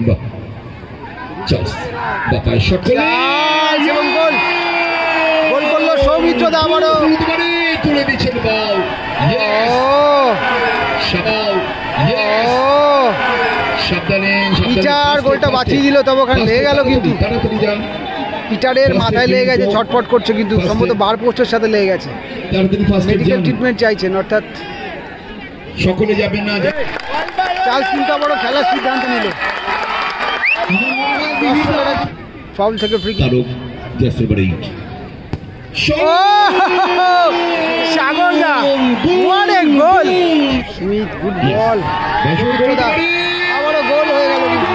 বাহ Charles বাপায় shot এবং গোল করলো সৌমিত্র দা আবারও তুলে দিচ্ছেন বল সাবধানে পিটার গোলটা বাঁচিয়ে দিল, তবে ওখানে লেগে গেল, কিন্তু পিটারের মাথায় লেগে গেছে, ছটফট করছে, কিন্তু সম্ভবত বার পোস্টের সাথে লেগে গেছে, মেডিকেল ট্রিটমেন্ট চাইছেন, অর্থাৎ সকলে যাবেন না। চার্লস কিন্তু আবারও খেলার সিদ্ধান্ত নিল, ফাউল থেকে ফ্রি কিক। সাগর দা what a goal! Smith good ball, আবারও গোল হয়ে গেল, কিন্তু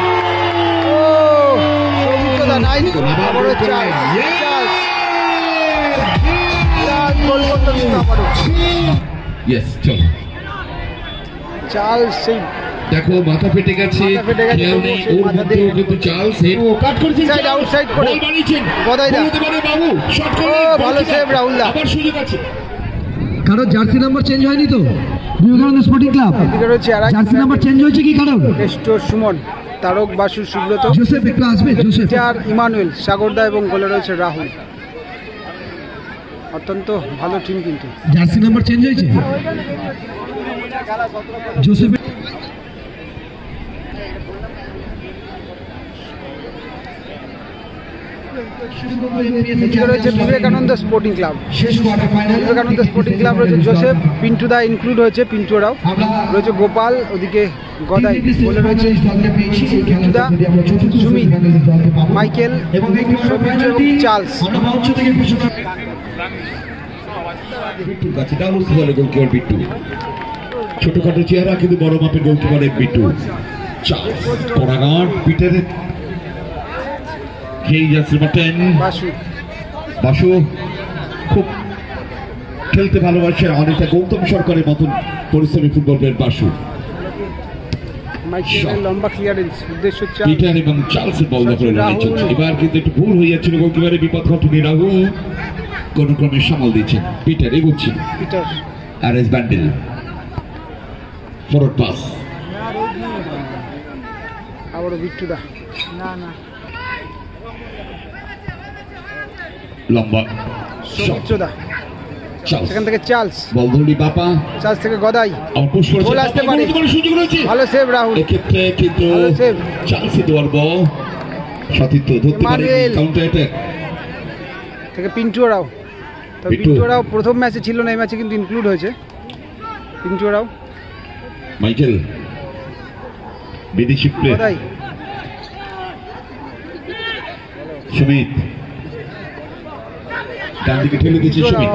সৌমিত্র দা নাইস গোল, আবারও চার্লস গোল করতে কিন্তু আবারও চার্লস সেই দেখো মাথা ফেটে গেছে, খেয়াল নেই ওর মধ্যেও কিন্তু চার্লস ও কাট করেছে, সাইড আউটসাইড করে বল বানিয়েছেন গদাইদা, বাবু শট করলেন, ভালো সেভ রাহুল দা। আবার সুযোগ আছে, কারণ জার্সি নাম্বার চেঞ্জ হয়নি তো বিবেকানন্দ স্পোর্টিং ক্লাব, এদিকে রয়েছে জার্সি নাম্বার চেঞ্জ হয়েছে কি কারণ? কেষ্টর সুমন, তারক বাসু সুব্রত, জোসেফ একটু আসবে, জোসেফ আর ইমানুয়েল, সাগরদা এবং গোলে রয়েছে রাহুল। অত্যন্ত ভালো টিম, কিন্তু জার্সি নাম্বার চেঞ্জ হয়েছে জোসেফ। রয়েছে Vivekananda sporting club, Vivekananda sporting club রয়েছে জোসেফ, পিন্টু দা ইনক্লুড হয়েছে, পিন্টু রাও রয়েছে, গোপাল, ওদিকে গদাই, বলে রয়েছে পিন্টু দা, সুমিত, মাইকেল, সৌমিত্র এবং চার্লস। ছোটখাটো চেহারা কিন্তু বড় মাপের গোলকিপারের বিট্টু। চার্লস কড়াগাঁট পিটারে বাসু খুব খেলতে ভালোবাসে, অনেকটা গৌতম সরকারের মতন পরিশ্রমী ফুটবল প্লেয়ার বাসু। লম্বা ক্লিয়ারেন্স, উদ্দেশ্য পিটার এবং চার্লসের বল দখলে লড়াই চলছে। এবার কিন্তু একটু ভুল হয়ে যাচ্ছিল, গোলকিপারের বিপদ ঘটেনি, রাহুল কোন ক্রমে সামাল দিচ্ছেন, পিটার এগোচ্ছেন, পিটার আর এস ব্যান্ডেল ফরওয়ার্ড পাস, আবারও বিট্টু দা, না লম্বা সৌমিত্রদা, সেখান থেকে চার্লস, বল ধরলি বাপা, চার্লস থেকে গদাই, গোল আসতে পারে, সুযোগ রয়েছে, ভালো সেভ রাহুল, এক্ষেত্রে কিন্তু চার্লস দেওয়ার বল সতীর্থ ধরতে পারে, কাউন্টার অ্যাটাক থেকে পিন্টু রাও। তো পিন্টু রাও প্রথম ম্যাচে ছিল না, এই ম্যাচে কিন্তু ইনক্লুড হয়েছে পিন্টু রাও। মাইকেল বিদেশি প্লেয়ার, গদাই, সুমিত ডান দিকে ঠেলে দিয়েছে, সুমিত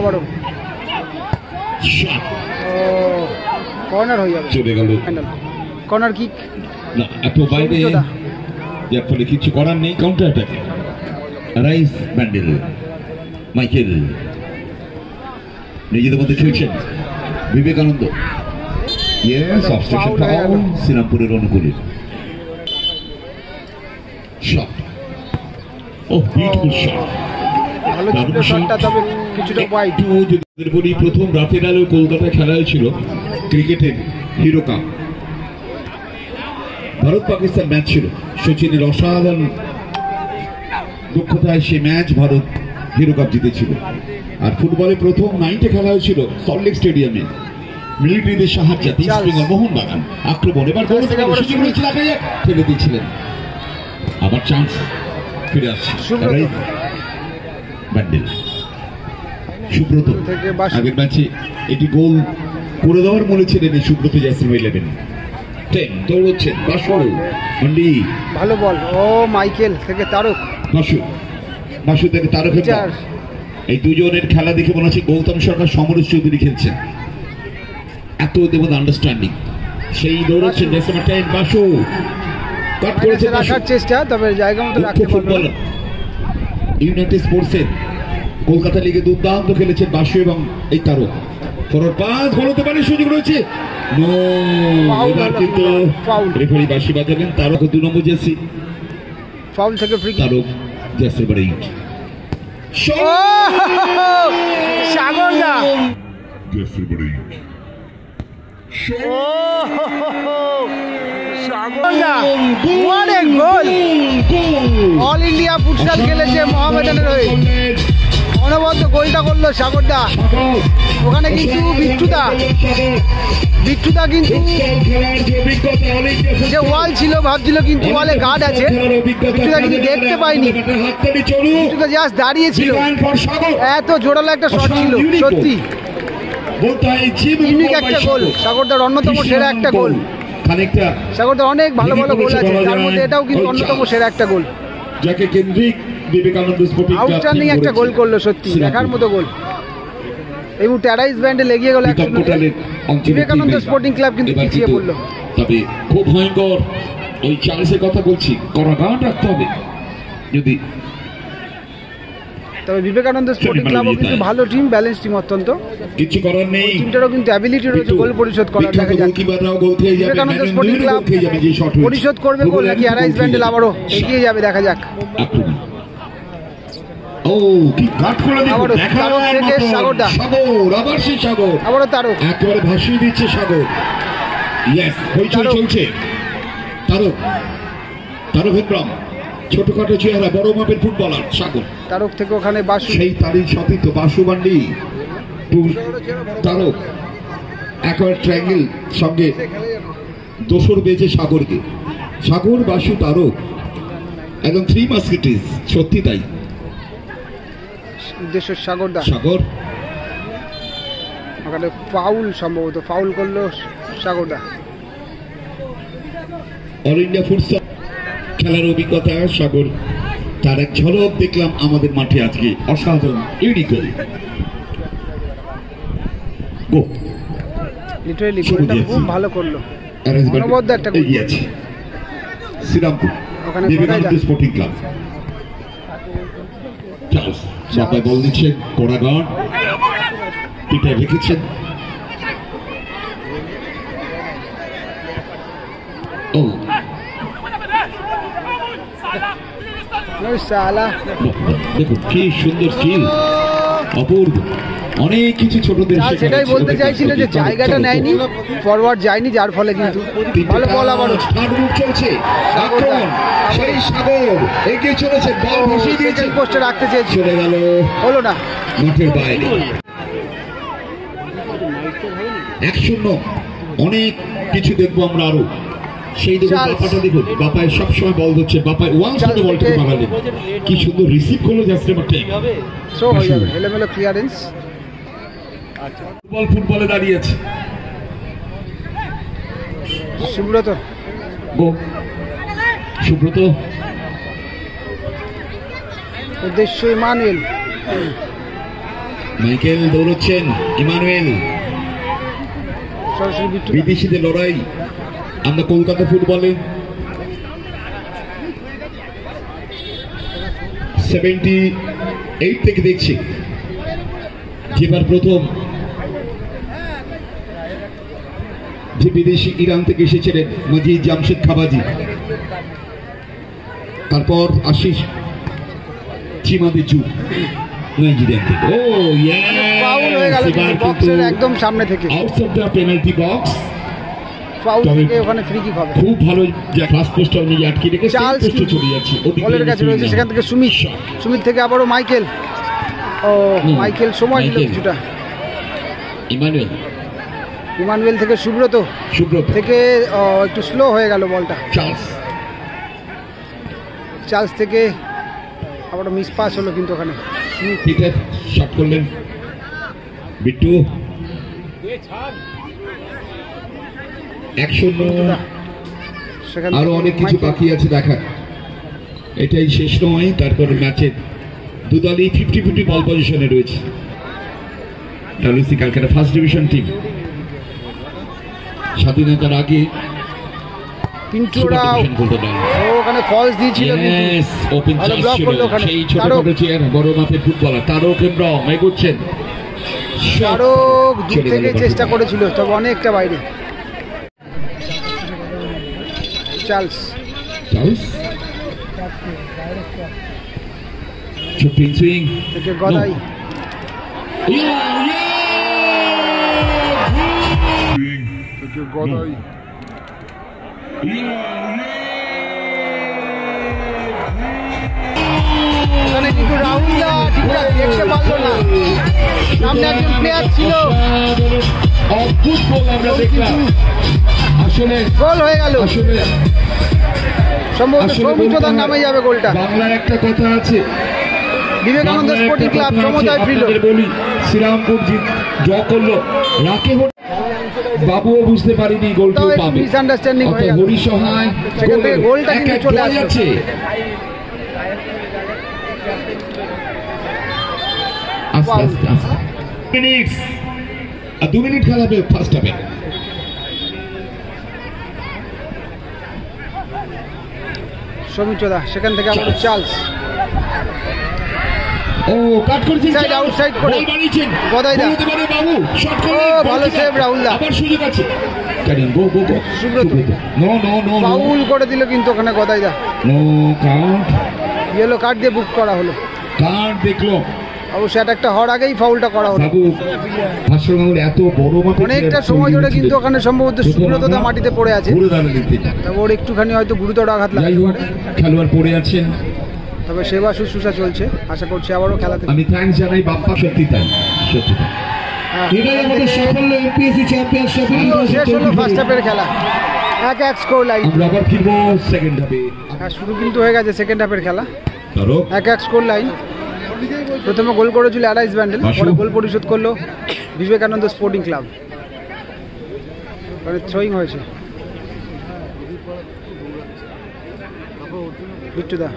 কর্নার হয়ে যাবে, চলে গেল কর্নার কিক, না এত বাইরে, যার ফলে কিছু করার নেই, counter attack, rice Bandel, Michael নিজেদের মধ্যে খেলছেন, বিবেকানন্দ শ্রীরামপুরের অনুকূলে শট, ও বিউটিফুল শট, প্রথম রাতের আলো কলকাতায় খেলা হয়েছিল ক্রিকেটের hero cup, Bharat Pakistan match ছিল, সচিনের অসাধারণ দক্ষতায় সে ম্যাচ ভারত হিরো কাপ জিতেছিল। আর ফুটবলে প্রথম নাইটে খেলা হয়েছিল সল্টলেক স্টেডিয়ামে, মিলিটারিদের সাহায্যে ইস্ট বেঙ্গল মোহনবাগান আক্রমণ, এবার ঠেলে দিয়েছিলেন, আবার চান্স ফিরে আসছে, ব্যান্ডেল সুব্রত আগের ম্যাচে এটি গোল করে দেওয়ার মনে ছিলেন এই সুব্রত জাসিম 11 দৌড়চ্ছেন, বাসু মন্ডি ভালো বল, ও মাইকেল থেকে তারক, বাসু থেকে তারকের বল, এই দুজনের খেলা দেখে মনে হচ্ছে গৌতম সরকার সমরেশ চৌধুরী খেলছেন, এত ওদের মধ্যে আন্ডারস্ট্যান্ডিং, সেই দৌড়চ্ছেন বাসু কাট করেছে, রাখার চেষ্টা, তবে জায়গা মতো রাখতে পারলো না। ইউনাইটেড স্পোর্টসের কলকাতা লিগে দুর্দান্ত খেলেছেন বাসু এবং এই তারক, ফরওয়ার্ড পাস বলতে পারে, সুযোগ রয়েছে, কিন্তু রেফারি বাঁশি বাজাবেন, তারক 2 নম্বর জার্সি, ফাউল থেকে ফ্রি কিক, তারক জার্সির বাড়ি সাগর দা, জার্সির বাড়ি সাগর দা, what a goal! ফুটসাল খেলেছে মোহামেডানের হয়ে, অনবদ্য গোলটা করলো সাগরদা। ওখানে কিন্তু বিট্টুদা কিন্তু যে ওয়াল ছিল ভাবছিল কিন্তু ওয়ালে গার্ড আছে, বিট্টুদা কিন্তু দেখতে পাইনি, বিট্টুদা জাস্ট দাঁড়িয়েছিল। এত জোরালো একটা শট ছিল, সত্যি ইউনিক একটা গোল, সাগরদার অন্যতম সেরা একটা গোল। সাগরদার অনেক ভালো ভালো গোল আছে, তার মধ্যে এটাও কিন্তু অন্যতম সেরা একটা গোল। যাকে কেন্দ্রিক বিবেকানন্দ স্পোর্টিং ক্লাব আউটস্ট্যান্ডিং একটা গোল করলো, সত্যি দেখার মতো গোল। এই মুহূর্তে অ্যারাইজ ব্যান্ডে লেগে গেল, বিবেকানন্দ স্পোর্টিং ক্লাব কিন্তু পিছিয়ে পড়লো। তবে খুব ভয়ঙ্কর ওই চার্লসের কথা বলছি, কড়া গান রাখতে হবে যদি। তবে বিবেকানন্দ স্পোর্টিং ক্লাবও কিন্তু ভালো টিম, ব্যালেন্স টিম, অত্যন্ত কিছু করার নেই। টিমটারও কিন্তু অ্যাবিলিটি রয়েছে গোল পরিশোধ করার। দেখা যাক বিবেকানন্দ স্পোর্টিং ক্লাব পরিশোধ করবে গোল নাকি অ্যারাইজ ব্যান্ডেল আবারও এগিয়ে যাবে, দেখা যাক। ও কি কাট করে দিল, তারক থেকে সাগরদা, আবার সেই সাগর, আবারও তারক একেবারে ভাসিয়ে দিচ্ছে সাগর। ইয়েস, হইচই চলছে। তারক হেমব্রম, ছোটখাটো চেহারা, বড় মাপের ফুটবলার সাগর। তারক থেকে ওখানে বাসু, সেই তারই সতীর্থ বাসু বান্ডি তারক, একবার ট্রায়াঙ্গেল সঙ্গে দোসর বেজে সাগরকে, সাগর বাসু তারক, একদম থ্রি মাস্কেটিস, সত্যি তাই। উদ্দেশ্য সাগরদা, সাগর ওখানে ফাউল, সম্ভবত ফাউল করলো সাগরদা। অল ইন্ডিয়া ফুটসল খেলার অভিজ্ঞতা সাগর, তার এক ঝলক দেখলাম আমাদের মাঠে আজকে, অসাধারণ ইউনিক গোল। লিটারালি গোলটা খুব ভালো করলো, অনবদ্য একটা গোল। এগিয়ে আছে Serampore Vivekananda sporting club. Charles বাপায় বল দিচ্ছেন, কড়া গান পিঠে রেখেছেন। ও দেখুন কি সুন্দর স্কিল, অপূর্ব, অনেক কিছু ছোটদের। সেটাই বলতে চাইছিল যে জায়গাটা নেয়নি, ফরওয়ার্ড যায়নি, যার ফলে কিন্তু ভালো বল। আবার চলছে আক্রমণ, সেই সাগর এগিয়ে চলেছে, বল ভাসিয়ে দিয়েছে, পোস্টে রাখতে চেয়েছে, চলে গেল, হলো না, মাঠের বাইরে। 1-0, অনেক কিছু দেখবো আমরা আরো। সেই দেখুন বাপাটা, দেখুন বাপায় সবসময় বল ধরছে, বাপায় ওয়ান শটে বলটাকে মারালেন, কি সুন্দর রিসিভ করলো, জাস্ট এবার টেক থ্রো হয়ে যাবে, এলোমেলো ক্লিয়ারেন্স। ফুটবলে দাঁড়িয়েছে সুব্রত, উদ্দেশ্য ইমানুয়েল, মাইকেল দৌড়চ্ছেন, ইমানুয়েল, সরাসরি বিদেশিদের লড়াই। আমরা কলকাতা ফুটবলে 78 থেকে দেখছি, যেবার প্রথম যে বিদেশি ইরান থেকে এসেছিলেন মজিদ জামশেদ খাবাজি, তারপর আশিস চিমাদিচু নাইজেরিয়ান থেকে। ও ফাউল হয়ে গেল বক্সের একদম সামনে থেকে, outside the penalty box, foul থেকে ওখানে ফ্রি কিক হবে। খুব ভালো, যে ফার্স্ট পোস্টার নিয়ে আটকে রেখে চার্লস পোস্টে চলে যাচ্ছে, বলের কাছে রয়েছে, সেখান থেকে সুমিত থেকে আবারও মাইকেল। ও মাইকেল সময় দিল কিছুটা। ইমানুয়েল থেকে সুব্রত থেকে একটু স্লো হয়ে গেল বলটা। চার্লস থেকে আবারও মিস পাস হলো, কিন্তু ওখানে শট করলেন বিট্টু। 1-0, আরো অনেক কিছু বাকি আছে দেখার, এটাই শেষ নয়। তারপর ম্যাচের দুদলই 50-50 বল পজিশনে রয়েছে। WC Calcutta first division team স্বাধীনতার আগে পিন্টুরাও ওখানে ফলস দিয়েছিল, সেই ছোটখাটো চেয়ার, বড় মাপের ফুটবলার তারক হেমব্রম এগোচ্ছেন, তারক দূর থেকে চেষ্টা করেছিল, তবে অনেকটা বাইরে। চার্লস থেকে গদাই, গদাই দেখতে পারলো না, সামনে একজন প্লেয়ার ছিল, অদ্ভুত গোল আমরা দেখলাম। আসলে গোল হয়ে গেল, সম্ভবত সৌমিত্রদার নামে যাবে গোলটা। বাংলার একটা কথা আছে, বিবেকানন্দ স্পোর্টিং ক্লাব সমতায় ফিরল। বলি শ্রীরামপুর ড্র করলো, রাকে বাবুও বুঝতে পারিনি গোলটা পাবে, মিসআন্ডারস্ট্যান্ডিং হয়ে গেল, হরি সহায় সেখান থেকে গোলটা কিন্তু চলে আসছে। আস্তে আস্তে আস্তে মিনিটস, আর 2 মিনিট খেলা হবে ফার্স্ট হাফে। সৌমিত্রদা সেখান থেকে আবার চার্লস, ও কাট করেছেন, সাইড আউটসাইড করে বল বানিয়েছেন গদাইদা, বলতে পারে বাবু শট ও করলেন, ভালো সেভ রাহুলদা, আবার সুযোগ আছে, কারিন go go go, Subrata no no no foul করে দিল কিন্তু ওখানে গদাইদা, নো কাউন্ট, ইয়েলো কার্ড দিয়ে বুক করা হলো। কার্ড দেখলো অবশ্যই একটা হওয়ার আগেই ফাউলটা করা হলো। বাবু ভাস্কর এত বড় মাপের অনেকটা সময় ধরে কিন্তু ওখানে সম্ভবত সুব্রতদা মাটিতে পড়ে আছে, ঘুরে দাঁড়ালেন তিনি, তবে ওর একটুখানি হয়তো গুরুতর আঘাত যাই লাগতে হোক পারে, খেলোয়াড় পড়ে আছেন, তবে সেবা শুশ্রূষা চলছে, আশা করছি আবারও খেলাতে। আমি থ্যাঙ্কস জানাই বাপ্পা, সত্যি তাই, সত্যি তাই। এটাই আমাদের সাফল্য এমপিএসসি চ্যাম্পিয়নশিপ। শেষ হলো ফার্স্ট হাফের খেলা, 1-1 স্কোর লাইন। আমরা আবার ফিরবো সেকেন্ড হাফে। হ্যাঁ, শুরু কিন্তু হয়ে গেছে সেকেন্ড হাফের খেলা, ধরো 1-1 স্কোর লাইন। প্রথমে গোল করেছিল অ্যারাইজ ব্যান্ডেল, পরে গোল পরিশোধ করলো বিবেকানন্দ স্পোর্টিং ক্লাব, মানে থ্রোয়িং হয়েছে বিট্টুদা,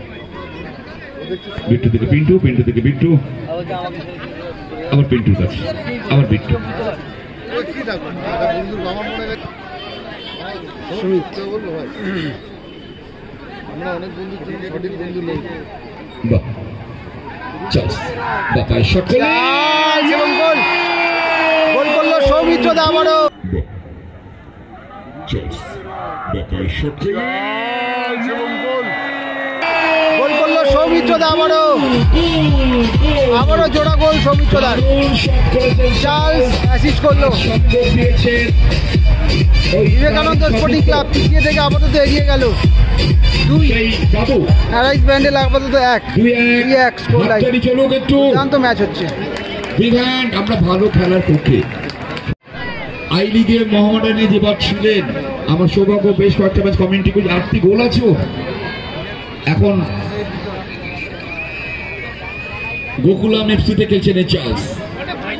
বিট্টু থেকে পিন্টু, পিন্টু থেকে বিট্টু, আবার পিন্টুর কাছে, আবার বিট্টু, সুমিত, বাহ চার্লস বাপায় শট করলেন এবং গোল, গোল করলো সৌমিত্রদা আবারও, চার্লস বাপায় শট করলেন এবং গোল, গোল করলো সৌমিত্রদা আবারও জোড়া গোল সৌমিত্রদার, চার্লস অ্যাসিস্ট করলো। বিবেকানন্দ স্পোর্টিং ক্লাব পিছিয়ে থেকে আপাতত এগিয়ে গেল 2, বাবু অ্যারাইজ ব্যান্ডেল আপাতত 1-1 স্কোর লাইন। চলুক একটু দুর্দান্ত ম্যাচ হচ্ছে, আমরা ভালো খেলার পক্ষে। আই লিগে মোহামেডানে যেবার ছিলেন আমার সৌভাগ্য, বেশ কয়েকটা ম্যাচ কমেন্ট্রি করে 8টি গোল আছে। এখন গোকুলাম এফসিতে খেলছেন চার্লস,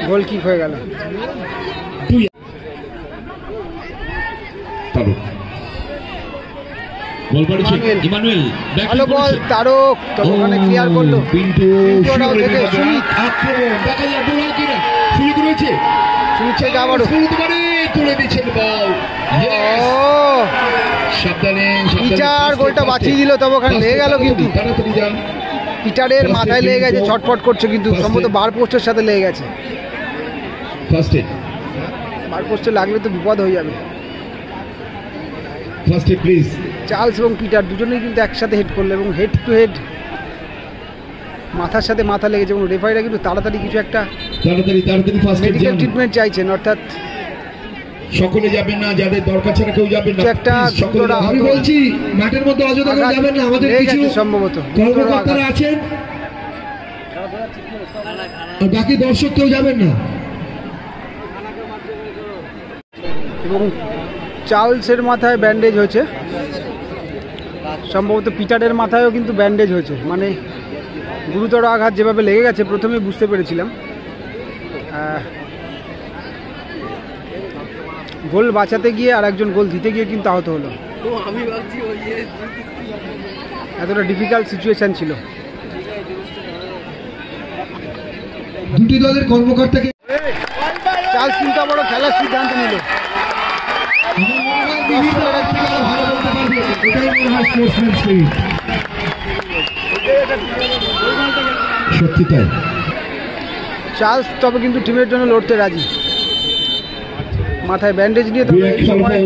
গোল কিক হয়ে গেল। বল পাঠিয়েছেন ইমানুয়েল, ভালো বল তারক, ওখানে ক্লিয়ার করলো পিন্টু, পিন্টুরাও থেকে সুমিত, আক্রমণ দেখা যায় গোল কিনা, সুযোগ রয়েছে, সুমিত থেকে আবারও তুলে দিচ্ছেন বল, সাবধানে পিটার গোলটা বাঁচিয়ে দিল, তবে ওখানে লেগে গেল কিন্তু তাড়াতাড়ি যান, পিটারের মাথায় লেগে গেছে, ছটফট করছে কিন্তু সম্ভবত বার পোস্টের সাথে লেগে গেছে, ফার্স্ট এড, বার পোস্টে লাগলে তো বিপদ হয়ে যাবে। First aid please. চার্লস এবং পিটার দুজনেই কিন্তু একসাথে হেড করলো এবং হেড টু হেড মাথার সাথে মাথা লেগেছে, এবং রেফারিরা কিন্তু তাড়াতাড়ি কিছু একটা তাড়াতাড়ি ফার্স্ট এড মেডিকেল ট্রিটমেন্ট চাইছেন, অর্থাৎ সকলে যাবেন না, যাদের দরকার ছাড়া কেউ যাবেন না, একটা সকলে। আমি বলছি মাঠের মধ্যে অযথা কেউ যাবেন না, আমাদের কিছু সম্ভবত কর্মকর্তারা আছেন, আর বাকি দর্শক কেউ যাবেন না। এবং চার্লসের মাথায় ব্যান্ডেজ হয়েছে, সম্ভবত পিটারের মাথায়ও কিন্তু ব্যান্ডেজ হয়েছে, মানে গুরুতর আঘাত যেভাবে লেগে গেছে প্রথমে বুঝতে পেরেছিলাম। গোল বাঁচাতে গিয়ে আর একজন গোল দিতে গিয়ে কিন্তু আহত হলো, এতটা ডিফিকাল্ট সিচুয়েশন ছিল। দুটি দলের কর্মকর্তাকে চার্লস কিন্তু আবারও খেলার সিদ্ধান্ত নিল, সত্যি তাই। চার্লস তবে কিন্তু টিমের জন্য লড়তে রাজি, মাথায় ব্যান্ডেজ নিয়ে, তবে এই সময়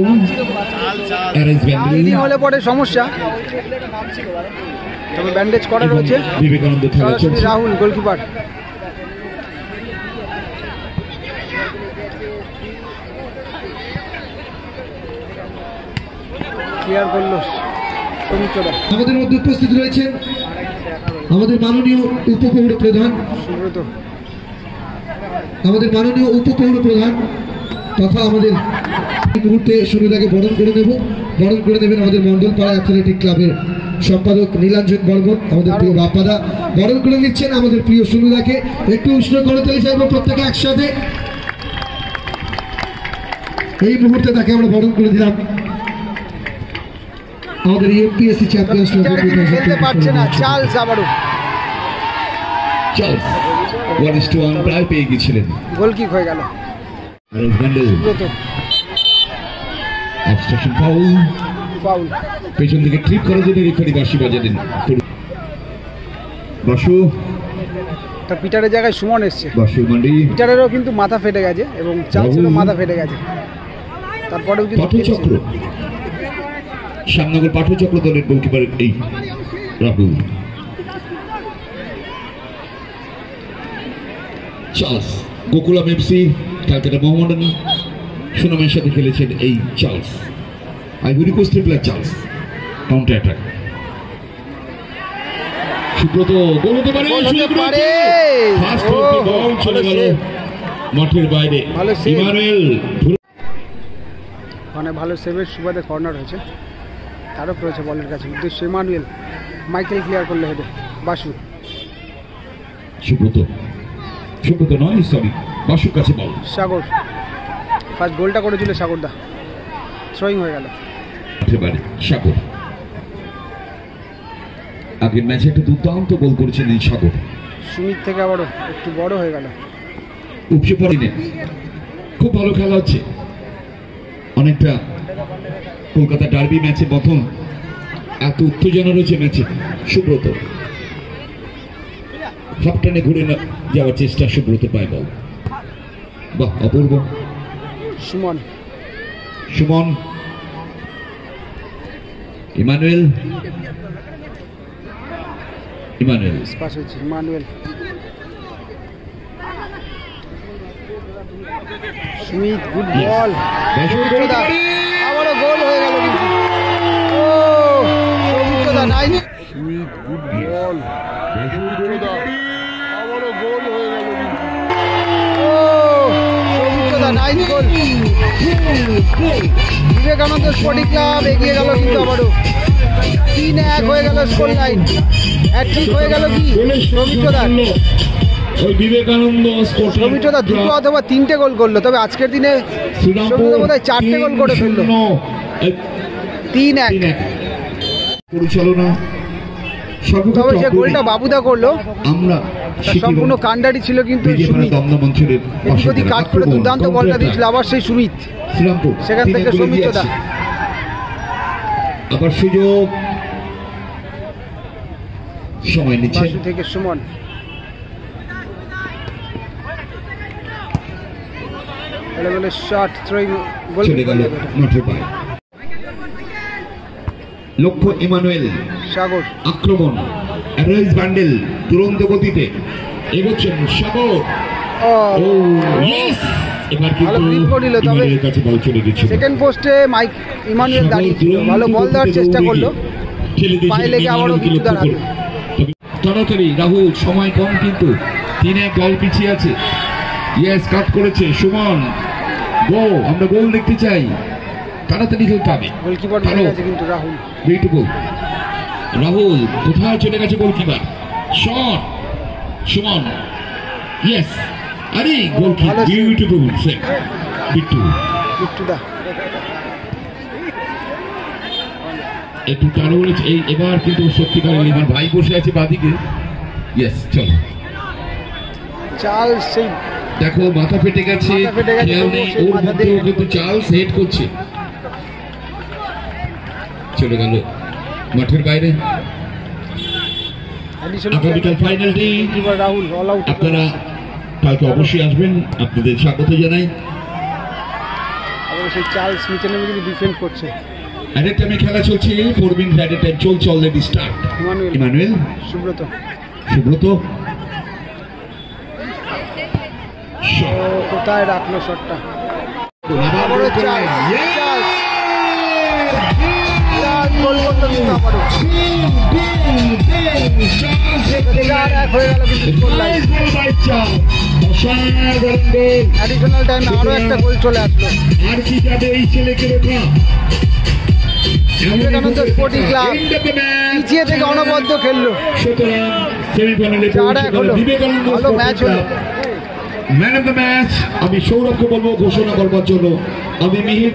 হলে পরে সমস্যা, তবে ব্যান্ডেজ করা রয়েছে। সরাসরি রাহুল গোলকিপার, ক্লিয়ার করলো সৌমিত্রদা আমাদের মধ্যে উপস্থিত রয়েছেন আমাদের মাননীয় উপপৌর প্রধান সুব্রত তথা আমাদের এই মুহূর্তে সুনীলাকে বরণ করে নেবেন আমাদের মন্ডলপাড়া অ্যাথলেটিক ক্লাবের সম্পাদক নীলাঞ্জন বর্মন। আমাদের প্রিয় বাপ্পাদা বরণ করে নিচ্ছেন আমাদের প্রিয় সুনীলাকে। একটু উষ্ণ করতালি চাইবো প্রত্যেকে একসাথে। এই মুহূর্তে তাকে আমরা বরণ করে দিলাম। আমাদের এমপিএসসি চ্যাম্পিয়ন্স খেলতে পারছে না চার্লস আবারও চার্লস 1-1 প্রায় পেয়ে গিয়েছিলেন। গোল কিক হয়ে গেল। সুব্রত অবস্ট্রাকশন ফাউল পেছন থেকে ট্রিপ করার জন্য রেফারি বাঁশি বাজালেন। বাসু তার পিটারের জায়গায় সুমন এসছে। বাসু মান্ডি পিটারেরও কিন্তু মাথা ফেটে গেছে এবং চার্লসেরও মাথা ফেটে গেছে। তারপরেও কিন্তু পাঠচক্র শ্যামনগর পাঠচক্র দলের গোলকিপার এই Rahul. Charles Gokulam FC Calcutta Mohammedan সুনামের সাথে খেলেছেন এই চার্লস। আইভরি কোস্টের player Charles. Counter attack Subrata goal হতে পারে ফার্স্ট বল চলে গেল মাঠের বাইরে। ইমানুয়েল মানে ভালো সেভের সুবাদে কর্নার হয়েছে। তারও রয়েছে বলের কাছে উদ্দেশ্য ইমানুয়েল মাইকেল ক্লিয়ার করলে হেঁটে বাসু সুব্রত নয় সরি বাসুর কাছে বল। সাগর ফার্স্ট গোলটা করেছিল সাগরদা থ্রোয়িং হয়ে গেল মাঠের বাইরে। সাগর আগের ম্যাচে একটা দুর্দান্ত গোল করেছেন এই সাগর। সুমিত থেকে আবারও একটু বড় হয়ে গেল। উপচে পড়েনি খুব ভালো খেলা হচ্ছে। অনেকটা কলকাতা ডার্বি ম্যাচে প্রথম এত উত্তেজনা রয়েছে ম্যাচে। সুব্রত সবটানে ঘুরে যাওয়ার চেষ্টা সুব্রত পায় বল। বাহ অপূর্ব। Suman Emmanuel Sumit good ball আবারও গোল হয়ে গেল কিন্তু সৌমিত্রদা নাই সুমিত গুড বল আবারও গোল হয়ে গেল সৌমিত্রদা nice goal. Vivekananda sporting club এগিয়ে গেল কিন্তু আবারও 3-1 হয়ে গেল স্কোর লাইন। হ্যাটট্রিক হয়ে গেল কি সৌমিত্রদা দুটো অথবা 3টে গোল করলো। তবে আজকের দিনে সৌমিত্র বোধহয় 4টে গোল করে ফেললো। 3-1 পরিচালনা। তবে যে গোলটা বাবুদা করলো আমরা সম্পূর্ণ কাণ্ডারি ছিল কিন্তু সুমিত এদিক কাট করে দুর্দান্ত বলটা দিয়েছিল আবার সেই সুমিত সেখান থেকে সৌমিত্রদা আবার সুযোগ সময় নিচ্ছে থেকে সুমন শট থ্রোয়িং গোল চলে গেল মাঠের বাইরে। লক্ষ্য ইমানুয়েল সাগর আক্রমণ অ্যারোজ বান্ডেল তুরন্ত গতিতে এগোচ্ছেন সাগর। এবার কিন্তু ইমানুয়েলের কাছে বল চলে গেছিল। সেকেন্ড পোস্টে মাইক ইমানুয়েল দাঁড়িয়ে ছিল ভালো বল দেওয়ার চেষ্টা করলো পায়ে লেগে আবারও কিন্তু দাঁড়ালো। তাড়াতাড়ি রাহুল সময় কম কিন্তু 3-1 দল পিছিয়ে আছে। ইয়েস কাট করেছে সুমন গো আমরা গোল দেখতে চাই তাড়াতাড়ি খেলতে হবে। গোলকিপার কিন্তু রাহুল কোথায় চলে গেছে গোলকিপার শট সুমন ইয়েস আরে গোলকিপার বিউটিফুল সেভ বিট্টুদা একটু টানো বলেছে এই এবার কিন্তু সত্যিকারের এবার ভাই বসে আছে বাদিকে। ইয়েস চলো চার্লস সেই দেখো মাথা ফেটে গেছে খেয়াল নেই ওর মধ্যেও কিন্তু চার্লস হেড করছে। চলে গেল মাঠের বাইরে। আগামীকাল ফাইনাল ডে আপনারা কালকে অবশ্যই আসবেন আপনাদের স্বাগত জানাই। সেই চার্লস নিচে নেমে কিন্তু ডিফেন্ড করছে। অ্যাট টাইমে খেলা চলছে 4 মিনিট অ্যাট টাইম চলছে অলরেডি স্টার্ট। ইমানুয়েল সুব্রত কোথায় রাখলো শটটা গোল আনন্দ কিন্তু আবারও 4-1 হয়ে গেল কিন্তু স্কোর লাইন। অ্যাডিশনাল টাইমে আরও একটা গোল চলে আসলো। আর কি যাবে এই ছেলেকে রোখা। বিবেকানন্দ স্পোর্টিং ক্লাব পিছিয়ে থেকে অনবদ্য খেললো। সুতরাং সেমিফাইনালে 4-1 হলো, ভালো ম্যাচ হলো। ম্যান অফ দ্য ম্যাচ আমি সৌরভকে বলবো ঘোষণা করবার জন্য। আমি মিহির